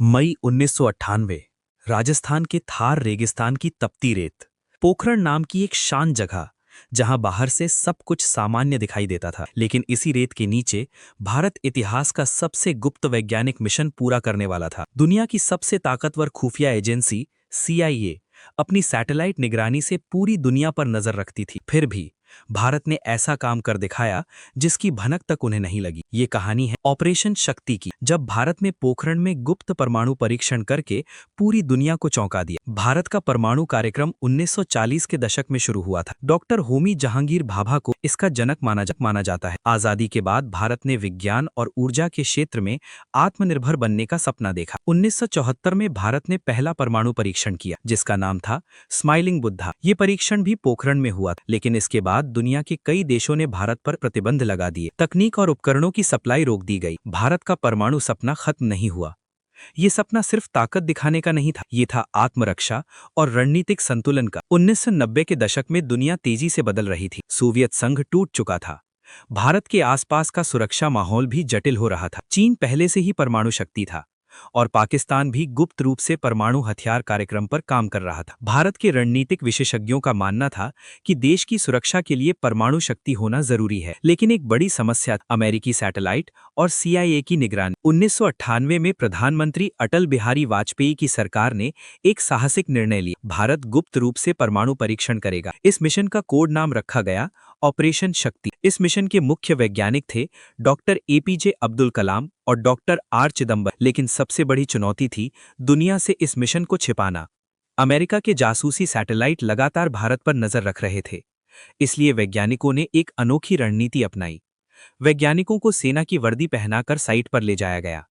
मई 1998। राजस्थान के थार रेगिस्तान की तपती रेत। पोखरण नाम की एक शांत जगह, जहां बाहर से सब कुछ सामान्य दिखाई देता था, लेकिन इसी रेत के नीचे भारत इतिहास का सबसे गुप्त वैज्ञानिक मिशन पूरा करने वाला था। दुनिया की सबसे ताकतवर खुफिया एजेंसी CIA अपनी सैटेलाइट निगरानी से पूरी दुनिया पर नजर रखती थी। फिर भी भारत ने ऐसा काम कर दिखाया जिसकी भनक तक उन्हें नहीं लगी। ये कहानी है ऑपरेशन शक्ति की, जब भारत ने पोखरण में गुप्त परमाणु परीक्षण करके पूरी दुनिया को चौंका दिया। भारत का परमाणु कार्यक्रम 1940 के दशक में शुरू हुआ था। डॉक्टर होमी जहांगीर भाभा को इसका जनक माना जाता है। आजादी के बाद भारत ने विज्ञान और ऊर्जा के क्षेत्र में आत्मनिर्भर बनने का सपना देखा। 1974 में भारत ने पहला परमाणु परीक्षण किया, जिसका नाम था स्माइलिंग बुद्धा। ये परीक्षण भी पोखरण में हुआ था, लेकिन इसके बाद दुनिया के कई देशों ने भारत पर प्रतिबंध लगा दिए। तकनीक और उपकरणों की सप्लाई रोक दी गई। भारत का परमाणु सपना खत्म नहीं हुआ। ये सपना सिर्फ ताकत दिखाने का नहीं था, ये था आत्मरक्षा और रणनीतिक संतुलन का। 1990 के दशक में दुनिया तेजी से बदल रही थी। सोवियत संघ टूट चुका था। भारत के आसपास का सुरक्षा माहौल भी जटिल हो रहा था। चीन पहले से ही परमाणु शक्ति था और पाकिस्तान भी गुप्त रूप से परमाणु हथियार कार्यक्रम पर काम कर रहा था। भारत के रणनीतिक विशेषज्ञों का मानना था कि देश की सुरक्षा के लिए परमाणु शक्ति होना जरूरी है, लेकिन एक बड़ी समस्या अमेरिकी सैटेलाइट और CIA की निगरानी। 1998 में प्रधानमंत्री अटल बिहारी वाजपेयी की सरकार ने एक साहसिक निर्णय लिया। भारत गुप्त रूप से परमाणु परीक्षण करेगा। इस मिशन का कोड नाम रखा गया ऑपरेशन शक्ति। इस मिशन के मुख्य वैज्ञानिक थे डॉक्टर APJ अब्दुल कलाम और डॉक्टर R चिदंबरम। लेकिन सबसे बड़ी चुनौती थी दुनिया से इस मिशन को छिपाना। अमेरिका के जासूसी सैटेलाइट लगातार भारत पर नजर रख रहे थे, इसलिए वैज्ञानिकों ने एक अनोखी रणनीति अपनाई। वैज्ञानिकों को सेना की वर्दी पहनाकर साइट पर ले जाया गया।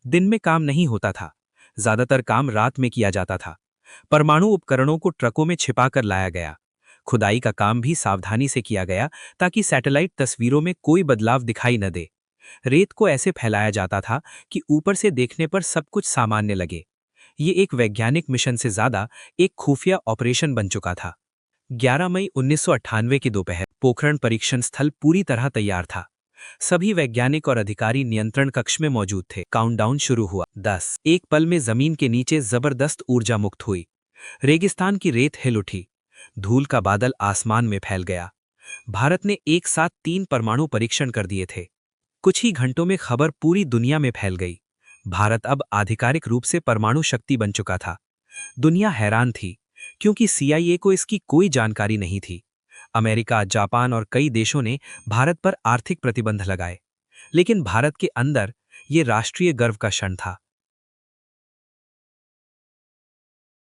दिन में काम नहीं होता था, ज्यादातर काम रात में किया जाता था। परमाणु उपकरणों को ट्रकों में छिपाकर लाया गया। खुदाई का काम भी सावधानी से किया गया, ताकि सैटेलाइट तस्वीरों में कोई बदलाव दिखाई न दे। रेत को ऐसे फैलाया जाता था कि ऊपर से देखने पर सब कुछ सामान्य लगे। ये एक वैज्ञानिक मिशन से ज्यादा एक खुफिया ऑपरेशन बन चुका था। 11 मई 1998 की दोपहर पोखरण परीक्षण स्थल पूरी तरह तैयार था। सभी वैज्ञानिक और अधिकारी नियंत्रण कक्ष में मौजूद थे। काउंटडाउन शुरू हुआ। 10। एक पल में जमीन के नीचे जबरदस्त ऊर्जा मुक्त हुई। रेगिस्तान की रेत हिल उठी। धूल का बादल आसमान में फैल गया। भारत ने एक साथ 3 परमाणु परीक्षण कर दिए थे। कुछ ही घंटों में खबर पूरी दुनिया में फैल गई। भारत अब आधिकारिक रूप से परमाणु शक्ति बन चुका था। दुनिया हैरान थी, क्योंकि CIA को इसकी कोई जानकारी नहीं थी। अमेरिका, जापान और कई देशों ने भारत पर आर्थिक प्रतिबंध लगाए, लेकिन भारत के अंदर ये राष्ट्रीय गर्व का क्षण था।